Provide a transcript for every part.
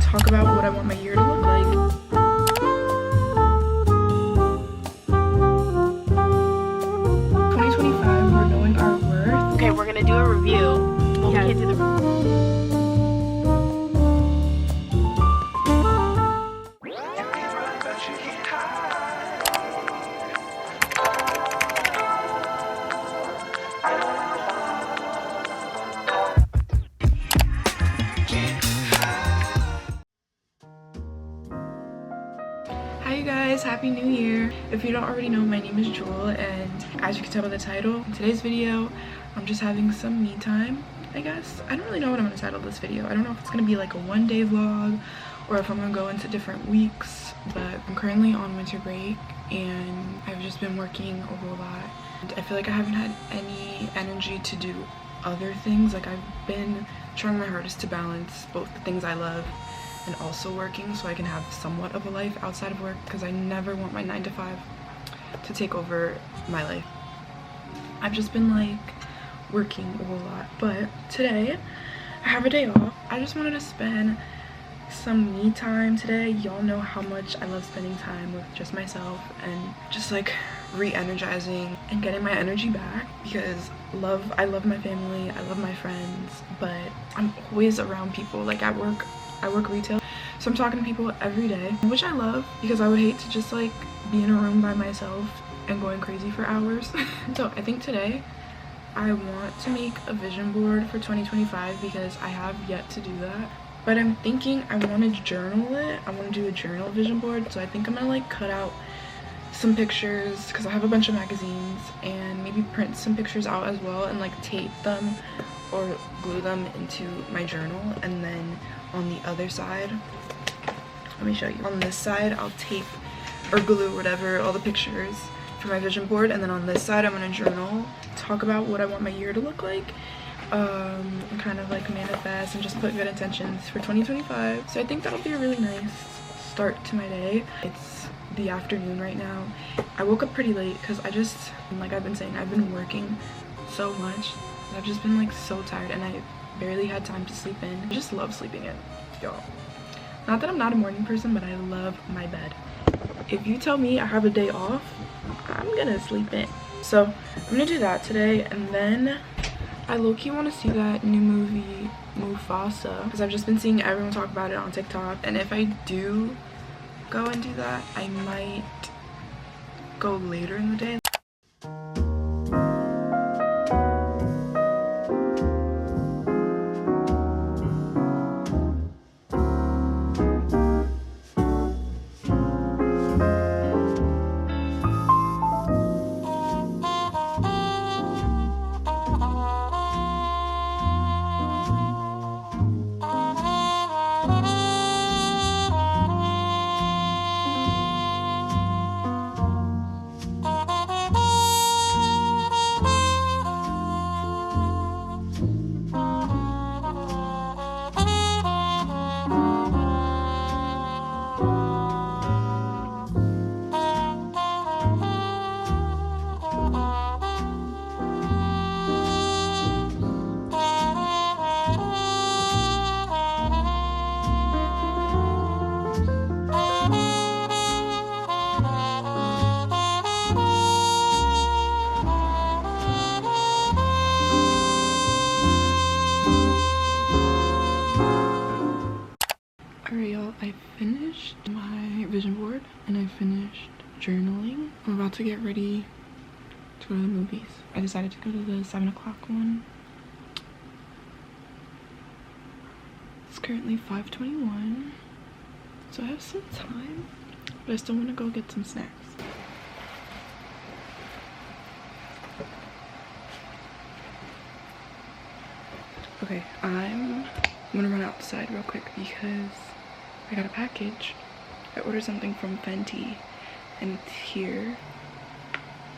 talk about what I want my year to look like. We're knowing our worth. Okay, we're gonna do a review. Well, Yes. we can't do the Hi you guys, happy new year. If you don't already know, my name is Jewel, and as you can tell by the title, in today's video I'm just having some me time, I guess. I don't really know what I'm gonna title this video. I don't know if it's gonna be like a one-day vlog or if I'm gonna go into different weeks, but I'm currently on winter break and I've just been working a whole lot. And I feel like I haven't had any energy to do other things. Like, I've been trying my hardest to balance both the things I love and also working so I can have somewhat of a life outside of work, because I never want my 9 to 5 to take over my life. I've just been like working a whole lot, but today I have a day off. I just wanted to spend some me time today. Y'all know how much I love spending time with just myself and just like re-energizing and getting my energy back, because I love my family, I love my friends, but I'm always around people. Like at work, I work retail, so I'm talking to people every day, which I love, because I would hate to just like be in a room by myself and going crazy for hours. So I think today I want to make a vision board for 2025, because I have yet to do that. But I'm thinking I want to journal it. I want to do a journal vision board. So I think I'm gonna like cut out some pictures, because I have a bunch of magazines, and maybe print some pictures out as well and like tape them or glue them into my journal. And then on the other side, let me show you. On this side, I'll tape or glue whatever, all the pictures for my vision board. And then on this side, I'm gonna journal, talk about what I want my year to look like, and kind of like manifest and just put good intentions for 2025. So I think that'll be a really nice start to my day. It's the afternoon right now. I woke up pretty late because I just, like I've been saying, I've been working so much. I've just been like so tired, and I barely had time to sleep in. I just love sleeping in, y'all. Not that I'm not a morning person, but I love my bed. If you tell me I have a day off, I'm gonna sleep in. So I'm gonna do that today, and then I low-key want to see that new movie Mufasa, because I've just been seeing everyone talk about it on TikTok. And if I do go and do that, I might go later in the day. Alright y'all, I finished my vision board and I finished journaling. I'm about to get ready to go to the movies. I decided to go to the 7 o'clock one. It's currently 5:21, so I have some time, but I still want to go get some snacks. Okay, I'm gonna run outside real quick because I got a package. I ordered something from Fenty and it's here.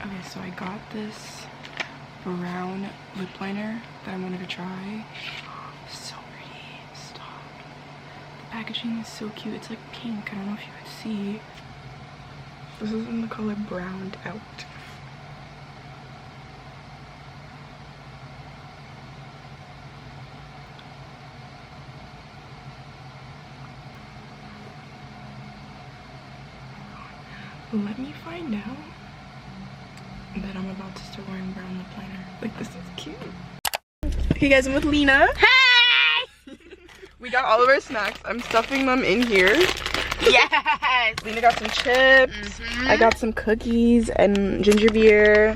Okay, so I got this brown lip liner that I wanted to try. So pretty. Stop. The packaging is so cute. It's like pink. I don't know if you could see. This is in the color Browned Out. let me find out that I'm about to start wearing brown lip liner. Like, this is cute. Okay guys, I'm with Lena. Hey! We got all of our snacks. I'm stuffing them in here. Yes! Lena got some chips. I got some cookies and ginger beer.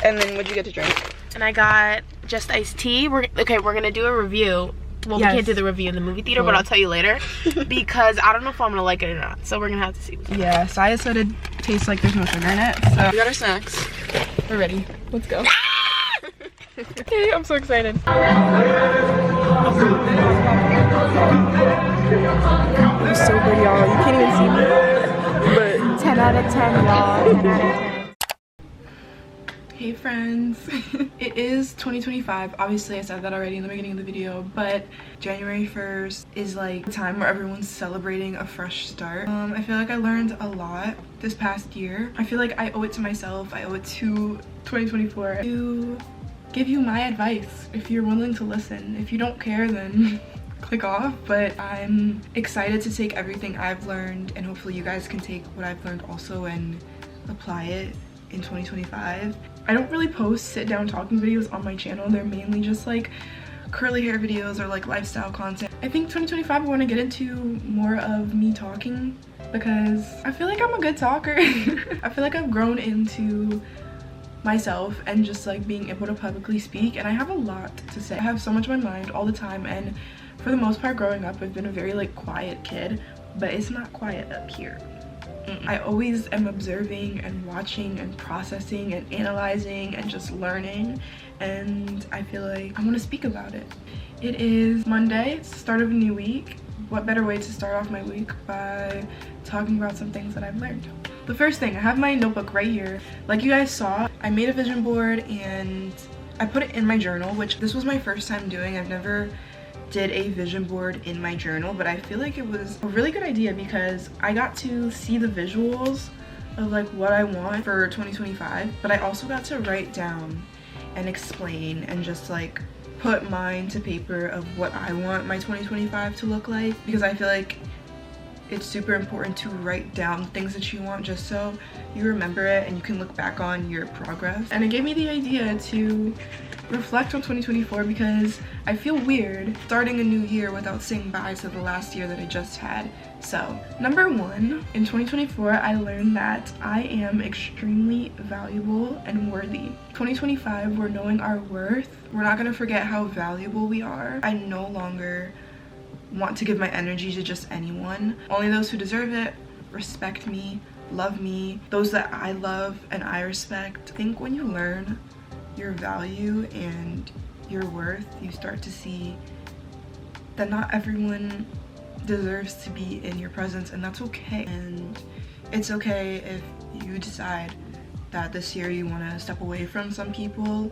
And then what'd you get to drink? And I got just iced tea. We're gonna do a review. Well, Yes. we can't do the review in the movie theater, but I'll tell you later. Because I don't know if I'm gonna like it or not. So we're gonna have to see. Yeah, Saya said it tastes like there's no sugar in it. So we got our snacks. We're ready. Let's go. Okay, I'm so excited. I'm so good, y'all. You can't even see me. But 10 out of 10, y'all. 10 out of 10. hey friends. It is 2025. Obviously I said that already in the beginning of the video, but January 1st is like the time where everyone's celebrating a fresh start. I feel like I learned a lot this past year. I feel like I owe it to myself. I owe it to 2024 to give you my advice if you're willing to listen. If you don't care, then click off. But I'm excited to take everything I've learned, and hopefully you guys can take what I've learned also and apply it in 2025. I don't really post sit down talking videos on my channel. They're mainly just like curly hair videos or like lifestyle content. I think 2025 I want to get into more of me talking because I feel like I'm a good talker. I feel like I've grown into myself and just like being able to publicly speak, and I have a lot to say. I have so much on my mind all the time, and for the most part growing up I've been a very like quiet kid, but it's not quiet up here. I always am observing and watching and processing and analyzing and just learning, and I feel like I want to speak about it. It is Monday, it's the start of a new week. What better way to start off my week by talking about some things that I've learned. The first thing, I have my notebook right here. Like you guys saw, I made a vision board and I put it in my journal, which this was my first time doing. I've never did a vision board in my journal, but I feel like it was a really good idea because I got to see the visuals of like what I want for 2025, but I also got to write down and explain and just like put mine to paper of what I want my 2025 to look like, because I feel like it's super important to write down things that you want just so you remember it and you can look back on your progress. And it gave me the idea to reflect on 2024 because I feel weird starting a new year without saying bye to the last year that I just had. So, number one, in 2024, I learned that I am extremely valuable and worthy. 2025, we're knowing our worth. We're not gonna forget how valuable we are. I no longer want to give my energy to just anyone. Only those who deserve it, respect me, love me, those that I love and I respect. I think when you learn your value and your worth, you start to see that not everyone deserves to be in your presence, and that's okay. And it's okay if you decide that this year you want to step away from some people,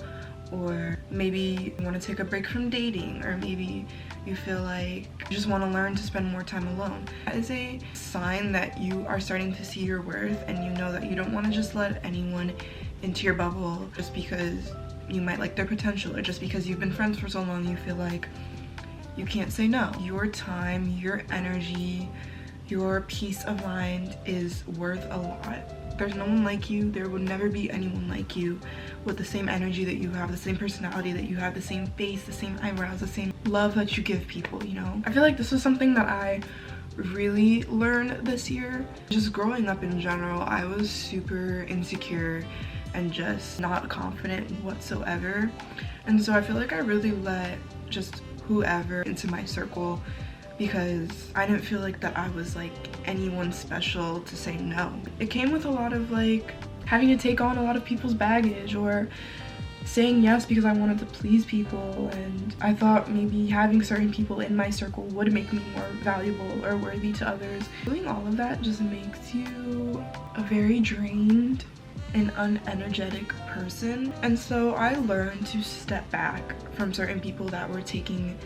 or maybe you want to take a break from dating, or maybe you feel like you just want to learn to spend more time alone. That is a sign that you are starting to see your worth, and you know that you don't want to just let anyone into your bubble just because you might like their potential, or just because you've been friends for so long you feel like you can't say no. Your time, your energy, your peace of mind is worth a lot. There's no one like you. There will never be anyone like you with the same energy that you have, the same personality that you have, the same face, the same eyebrows, the same love that you give people, you know? I feel like this was something that I really learned this year. Just growing up in general, I was super insecure and just not confident whatsoever. And so I feel like I really let just whoever into my circle because I didn't feel like that I was like anyone special to say no. It came with a lot of like having to take on a lot of people's baggage, or saying yes because I wanted to please people, and I thought maybe having certain people in my circle would make me more valuable or worthy to others. Doing all of that just makes you a very drained and unenergetic person. And so I learned to step back from certain people that were taking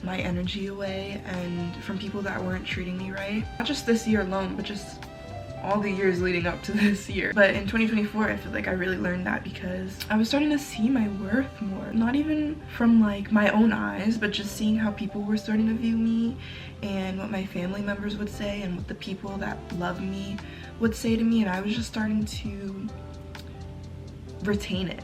my energy away, and from people that weren't treating me right. Not just this year alone, but just all the years leading up to this year. But in 2024, I feel like I really learned that because I was starting to see my worth more. Not even from like my own eyes, but just seeing how people were starting to view me and what my family members would say and what the people that love me would say to me. And I was just starting to retain it.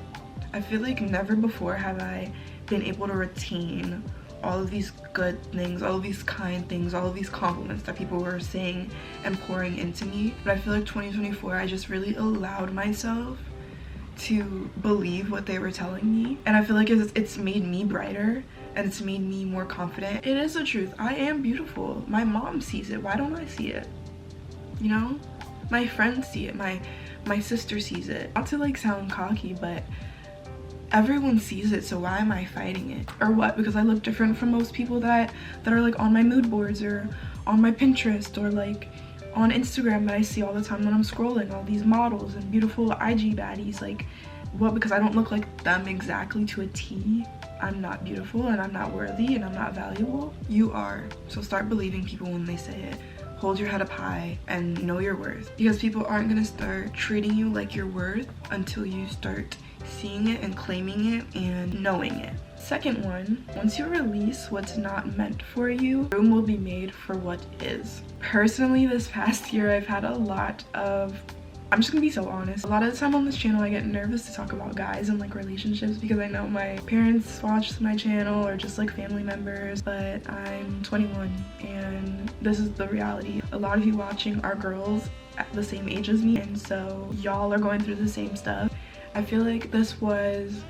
I feel like never before have I been able to retain all of these good things, all of these kind things, all of these compliments that people were saying and pouring into me. But I feel like 2024, I just really allowed myself to believe what they were telling me. And I feel like it's made me brighter and it's made me more confident. It is the truth. I am beautiful. My mom sees it. Why don't I see it? You know? My friends see it. My sister sees it. Not to like sound cocky, but everyone sees it, so why am I fighting it? Or what? Because I look different from most people that are like on my mood boards or on my Pinterest or like on Instagram that I see all the time when I'm scrolling, all these models and beautiful IG baddies. Like, what? Because I don't look like them exactly to a T, I'm not beautiful and I'm not worthy and I'm not valuable? You are. So start believing people when they say it. Hold your head up high and know your worth, because people aren't gonna start treating you like you're worth until you start seeing it and claiming it and knowing it. Second one, once you release what's not meant for you, room will be made for what is. Personally, this past year, I've had a lot of, I'm just gonna be so honest, a lot of the time on this channel I get nervous to talk about guys and like relationships because I know my parents watch my channel or just like family members, but I'm 21 and this is the reality. A lot of you watching are girls at the same age as me, and so y'all are going through the same stuff. I feel like this was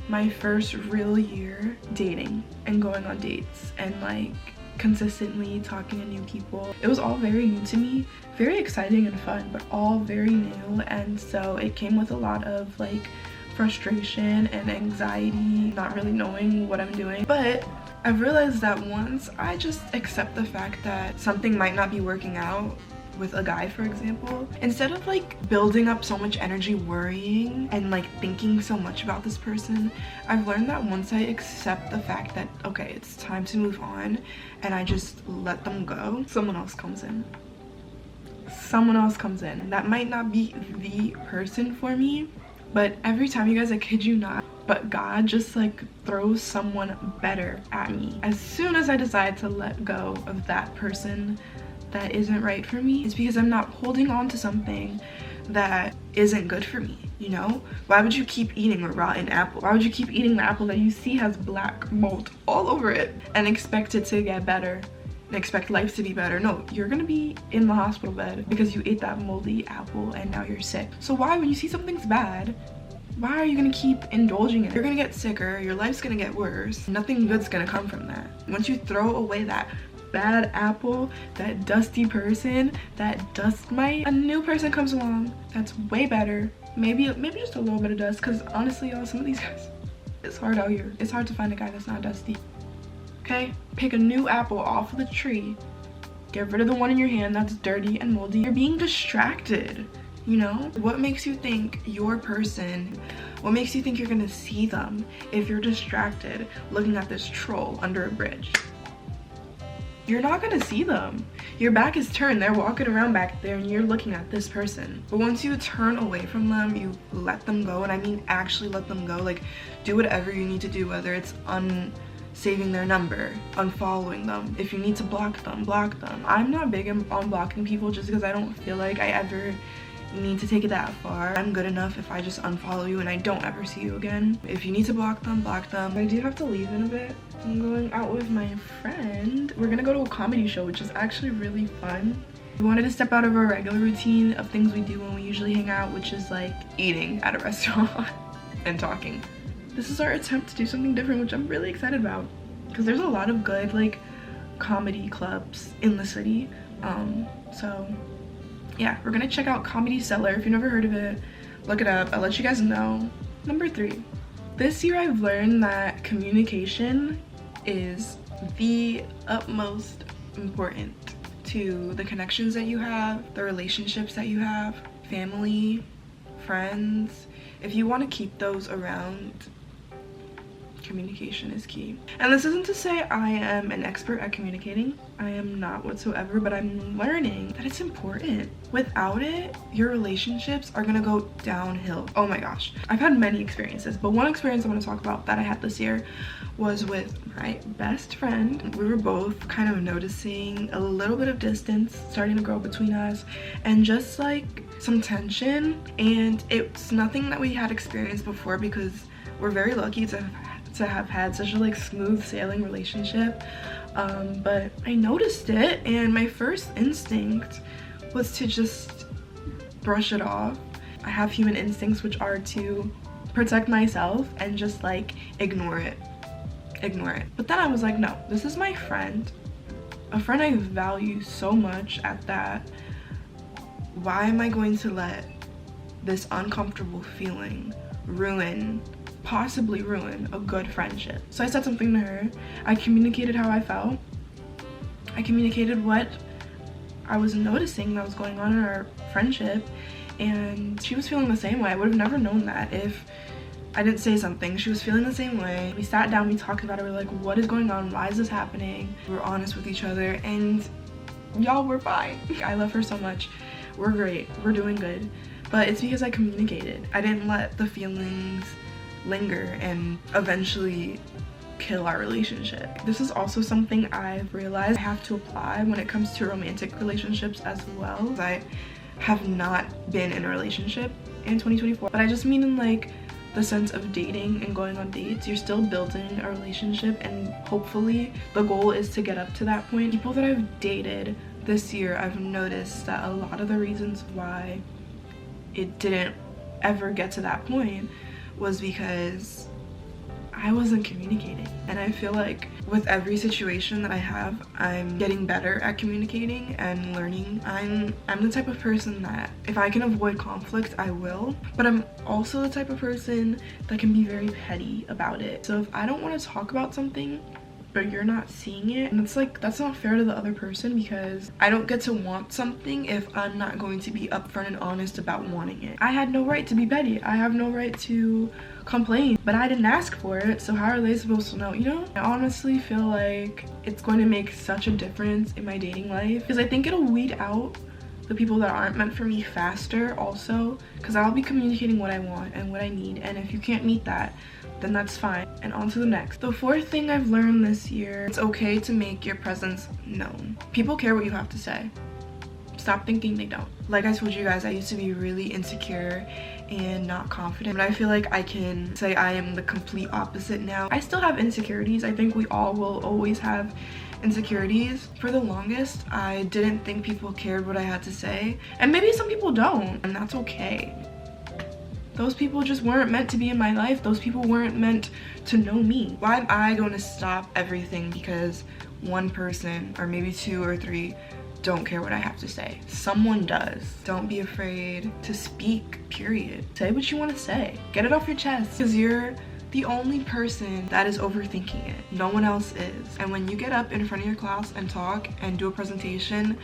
my first real year dating and going on dates and like consistently talking to new people. It was all very new to me, very exciting and fun, but all very new, and so it came with a lot of like frustration and anxiety, not really knowing what I'm doing. But I've realized that once I just accept the fact that something might not be working out with a guy, for example, instead of like building up so much energy worrying and like thinking so much about this person, I've learned that once I accept the fact that okay, it's time to move on and I just let them go, someone else comes in. Someone else comes in. That might not be the person for me, but every time, you guys, I kid you not, but God just like throws someone better at me. As soon as I decide to let go of that person that isn't right for me, it's because I'm not holding on to something that isn't good for me, you know? Why would you keep eating a rotten apple? Why would you keep eating the apple that you see has black mold all over it and expect it to get better and expect life to be better? No, you're gonna be in the hospital bed because you ate that moldy apple and now you're sick. So why, when you see something's bad, why are you gonna keep indulging in it? You're gonna get sicker, your life's gonna get worse, nothing good's gonna come from that. Once you throw away that bad apple, that dusty person, that dust mite, a new person comes along that's way better. Maybe just a little bit of dust, because honestly, y'all, some of these guys, it's hard out here. It's hard to find a guy that's not dusty. Okay, pick a new apple off of the tree, get rid of the one in your hand that's dirty and moldy. You're being distracted, you know? What makes you think your person, what makes you think you're gonna see them if you're distracted looking at this troll under a bridge? You're not gonna see them. Your back is turned, they're walking around back there and you're looking at this person. But once you turn away from them, you let them go, and I mean actually let them go. Like, do whatever you need to do, whether it's saving their number, unfollowing them. If you need to block them, block them. I'm not big on blocking people just because I don't feel like I ever need to take it that far. I'm good enough if I just unfollow you and I don't ever see you again. If you need to block them, block them. I do have to leave in a bit. I'm going out with my friend. We're gonna go to a comedy show, which is actually really fun. We wanted to step out of our regular routine of things we do when we usually hang out, which is like eating at a restaurant and talking. This is our attempt to do something different, which I'm really excited about, because there's a lot of good like comedy clubs in the city. So yeah, we're gonna check out Comedy Cellar. If you've never heard of it, look it up. I'll let you guys know. Number 3, this year I've learned that communication is the utmost important to the connections that you have, the relationships that you have, family, friends. If you want to keep those around communication is key. And this isn't to say I am an expert at communicating. I am not whatsoever, but I'm learning that it's important. Without it, your relationships are gonna go downhill. Oh my gosh. I've had many experiences, but one experience I want to talk about that I had this year was with my best friend. We were both kind of noticing a little bit of distance starting to grow between us, and just like some tension. And it's nothing that we had experienced before, because we're very lucky to have had such a like smooth sailing relationship. But I noticed it, and my first instinct was to just brush it off. I have human instincts, which are to protect myself and just like ignore it. But then I was like, no, this is my friend, a friend I value so much at that. Why am I going to let this uncomfortable feeling possibly ruin a good friendship? So I said something to her. I communicated how I felt. I communicated what I was noticing that was going on in our friendship, and she was feeling the same way. I would have never known that if I didn't say something. She was feeling the same way. We sat down, we talked about it. We're like, what is going on? Why is this happening? We were honest with each other, and y'all, we're fine. I love her so much. We're great. We're doing good. But it's because I communicated. I didn't let the feelings linger and eventually kill our relationship. This is also something I've realized I have to apply when it comes to romantic relationships as well. I have not been in a relationship in 2024, but I just mean in like the sense of dating and going on dates. You're still building a relationship, and hopefully the goal is to get up to that point. People that I've dated this year, I've noticed that a lot of the reasons why it didn't ever get to that point was because I wasn't communicating. And I feel like with every situation that I have, I'm getting better at communicating and learning. I'm the type of person that if I can avoid conflict, I will. But I'm also the type of person that can be very petty about it. So if I don't want to talk about something, but you're not seeing it, and it's like, that's not fair to the other person, because I don't get to want something if I'm not going to be upfront and honest about wanting it. I had no right to be petty. I have no right to complain, but I didn't ask for it, so how are they supposed to know, you know? I honestly feel like it's going to make such a difference in my dating life, because I think it'll weed out the people that aren't meant for me faster also, because I'll be communicating what I want and what I need, and if you can't meet that, then that's fine. And on to the next. The fourth thing I've learned this year, it's okay to make your presence known. People care what you have to say. Stop thinking they don't. Like I told you guys, I used to be really insecure and not confident, but I feel like I can say I am the complete opposite now. I still have insecurities. I think we all will always have insecurities. For the longest, I didn't think people cared what I had to say, and maybe some people don't, and that's okay. Those people just weren't meant to be in my life. Those people weren't meant to know me. Why am I going to stop everything because one person, or maybe two or three, don't care what I have to say? Someone does. Don't be afraid to speak, period. Say what you want to say. Get it off your chest, because you're the only person that is overthinking it. No one else is. And when you get up in front of your class and talk and do a presentation,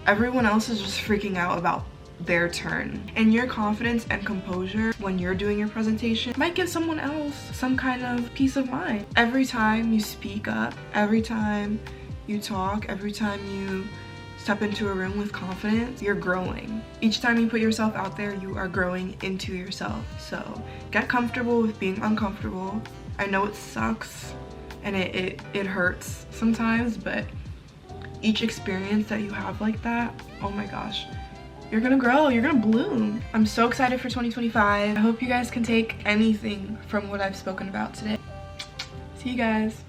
everyone else is just freaking out about their turn. And your confidence and composure when you're doing your presentation might give someone else some kind of peace of mind. Every time you speak up, every time you talk, every time you step into a room with confidence, you're growing. Each time you put yourself out there, you are growing into yourself. So get comfortable with being uncomfortable. I know it sucks and it hurts sometimes, but each experience that you have like that, oh my gosh, you're gonna grow, you're gonna bloom. I'm so excited for 2025. I hope you guys can take anything from what I've spoken about today. See you guys.